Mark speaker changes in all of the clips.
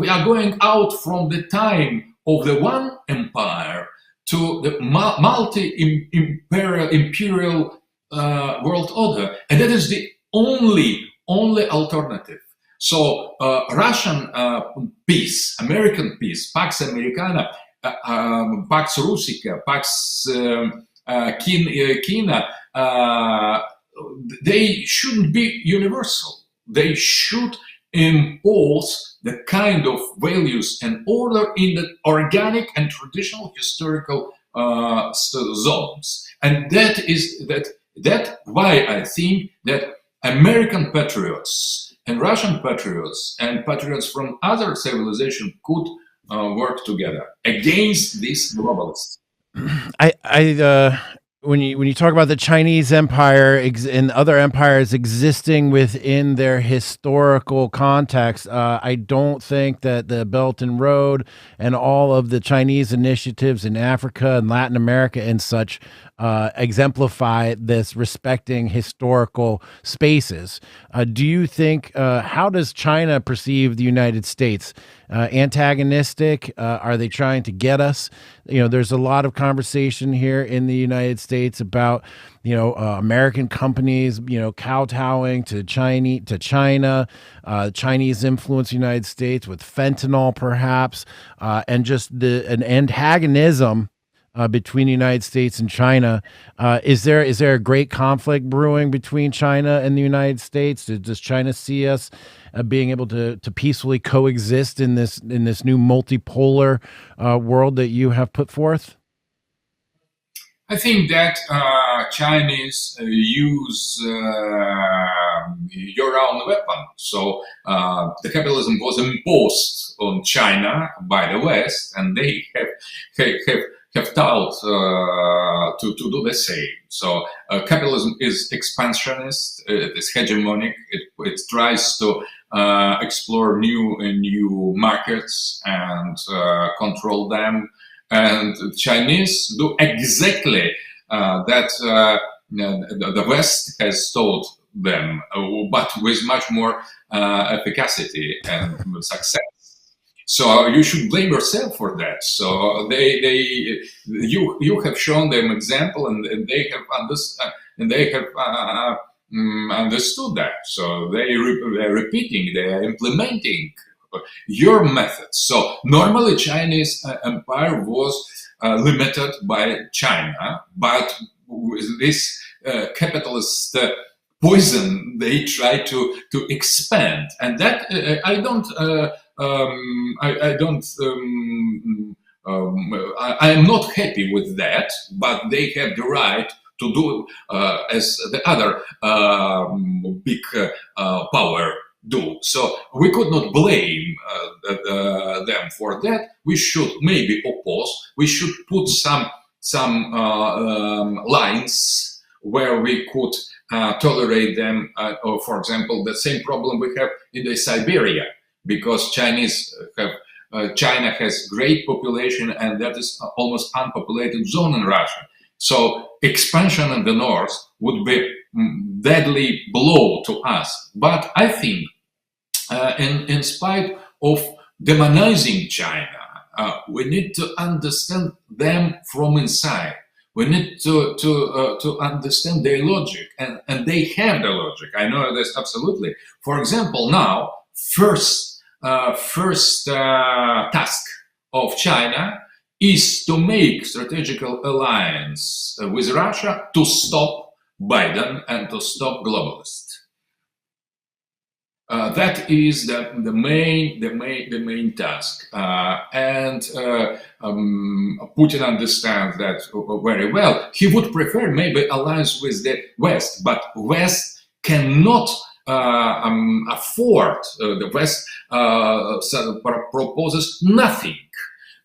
Speaker 1: we are going out from the time of the one empire to the multi-imperial world order, and that is the only alternative. So Russian peace, American peace, Pax Americana, Pax Russica, Pax Kina, they shouldn't be universal. They should impose the kind of values and order in the organic and traditional historical zones, and that why I think that American patriots and Russian patriots and patriots from other civilizations could work together against these globalists.
Speaker 2: When you talk about the Chinese empire and other empires existing within their historical context, I don't think that the Belt and Road and all of the Chinese initiatives in Africa and Latin America and such exemplify this respecting historical spaces. Do you think, how does China perceive the United States? Antagonistic? Are they trying to get us? There's a lot of conversation here in the United States about, American companies, kowtowing to China, Chinese influence the United States with fentanyl, perhaps, and just an antagonism between the United States and China. Is there a great conflict brewing between China and the United States? Does China see us being able to peacefully coexist in this new multipolar world that you have put forth?
Speaker 1: I think that Chinese use your own weapon. So the capitalism was imposed on China by the West, and they have taught to do the same. So capitalism is expansionist, it is hegemonic, it tries to explore new markets and control them. And Chinese do exactly that the West has taught them, but with much more efficacy and success. So you should blame yourself for that. So you have shown them example, and they have understood that. So they're repeating, they are implementing your methods. So normally Chinese empire was limited by China, but with this capitalist poison, they try to expand, and that I'm not happy with that, but they have the right to do as the other big power do. So we could not blame them for that. We should maybe oppose. We should put some lines where we could tolerate them. Or for example, the same problem we have in the Siberia, because China has great population, and that is almost unpopulated zone in Russia. So expansion in the north would be deadly blow to us. But I think, in spite of demonizing China, we need to understand them from inside. We need to understand their logic, and they have the logic. I know this absolutely. For example, now first task of China is to make strategical alliance with Russia to stop Biden and to stop globalists. That is the main task, and Putin understands that very well. He would prefer maybe alliance with the West, but West cannot afford. The West proposes nothing.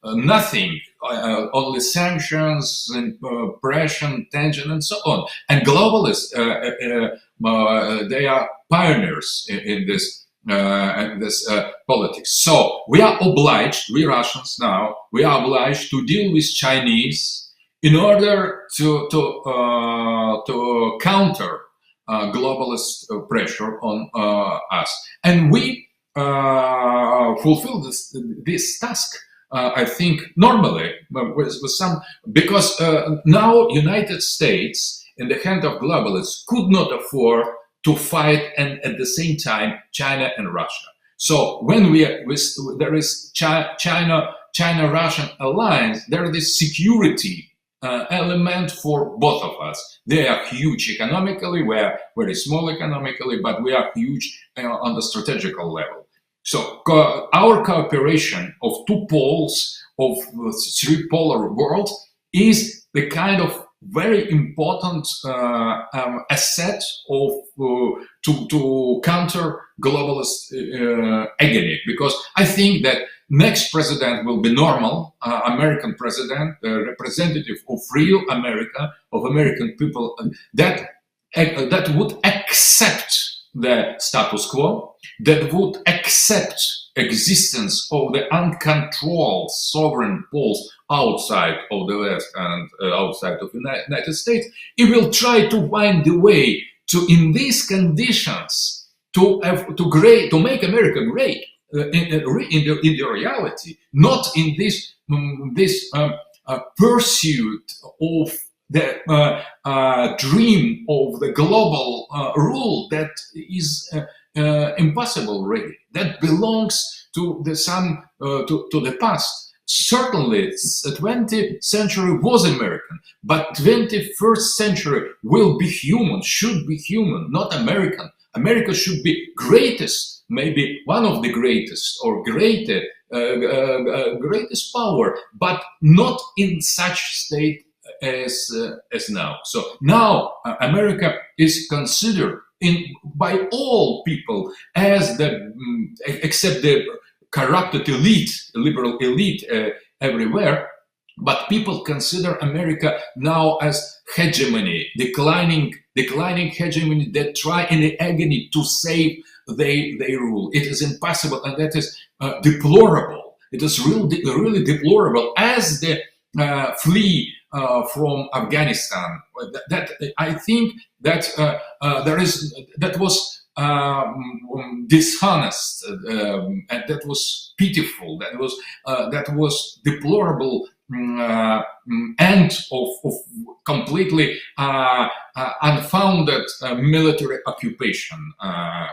Speaker 1: Only sanctions and pressure, tension, and so on. And globalists, they are pioneers in this politics. So we are obliged, we Russians now, we are obliged to deal with Chinese in order to counter globalist pressure on us. And we fulfill this task. I think normally with some, because now United States in the hand of globalists could not afford to fight, and at the same time China and Russia. So when there is China-Russian alliance, there is this security element for both of us. They are huge economically, we are very small economically, but we are huge on the strategical level. So our cooperation of two poles of three polar world is the kind of very important asset of to counter globalist agony, because I think that next president will be normal American president, representative of real America, of American people, that would accept the status quo, that would accept existence of the uncontrolled sovereign poles outside of the West and outside of the United States. It will try to find the way to, in these conditions, to make America great in the reality, not in this pursuit of the dream of the global rule that is impossible already. That belongs to the past. Certainly, the 20th century was American, but 21st century will be human, should be human, not American. America should be greatest, maybe one of the greatest or greatest power, but not in such state as now. So now America is considered by all people as except the corrupted elite, liberal elite everywhere, but people consider America now as hegemony, declining hegemony that try in the agony to save their rule. It is impossible, and that is deplorable. It is really deplorable as they flee from Afghanistan. That I think that that was dishonest, and that was pitiful. That was deplorable end of completely unfounded military occupation.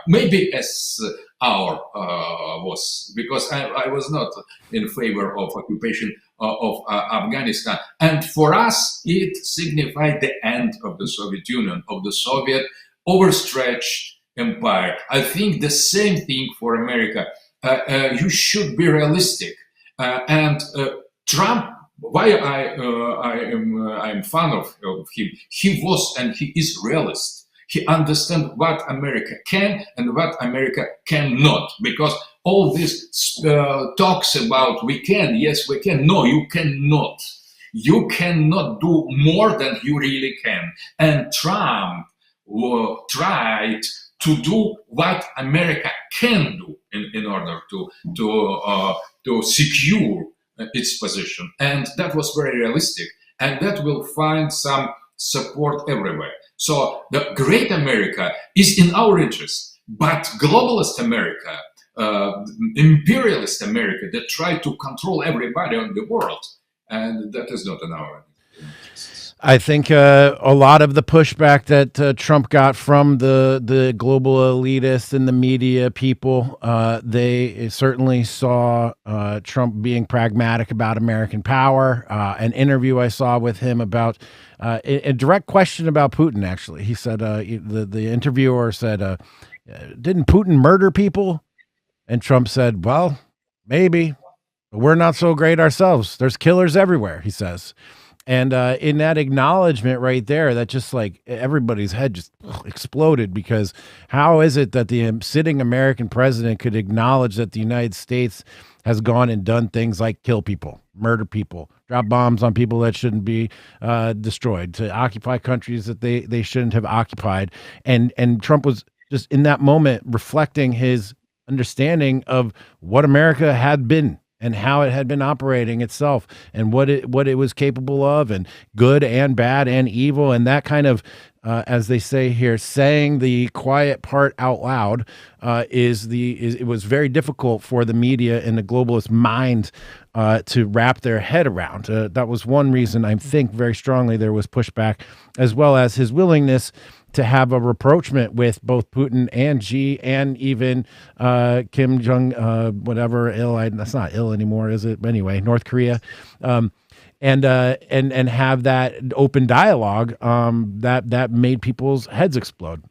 Speaker 1: Maybe as our was, because I was not in favor of occupation of Afghanistan. And for us, it signified the end of the Soviet Union, of the Soviet overstretched empire. I think the same thing for America. You should be realistic. And Trump, why I'm fan of him, he was and he is realist. He understands what America can and what America cannot, because all these talks about we can, yes, we can. No, you cannot. You cannot do more than you really can. And Trump tried to do what America can do in order to secure its position. And that was very realistic. And that will find some support everywhere. So the great America is in our interest, but globalist America, imperialist America that try to control everybody on the world, and that is not in our interests.
Speaker 2: I think a lot of the pushback that Trump got from the global elitists and the media people, they certainly saw Trump being pragmatic about American power. An interview I saw with him about a direct question about Putin, actually. He said, the interviewer said, didn't Putin murder people? And Trump said, well, maybe, but we're not so great ourselves. There's killers everywhere, he says. And in that acknowledgement right there, that just like everybody's head just exploded, because how is it that the sitting American president could acknowledge that the United States has gone and done things like kill people, murder people, drop bombs on people that shouldn't be destroyed, to occupy countries that they shouldn't have occupied. And Trump was just in that moment reflecting his understanding of what America had been and how it had been operating itself and what it was capable of, and good and bad and evil, and that kind of as they say here, saying the quiet part out loud it was very difficult for the media and the globalist mind to wrap their head around. That was one reason I think very strongly there was pushback, as well as his willingness to have a rapprochement with both Putin and Xi, and even Kim Jong, whatever, that's not ill anymore, is it? Anyway, North Korea. And have that open dialogue that made people's heads explode.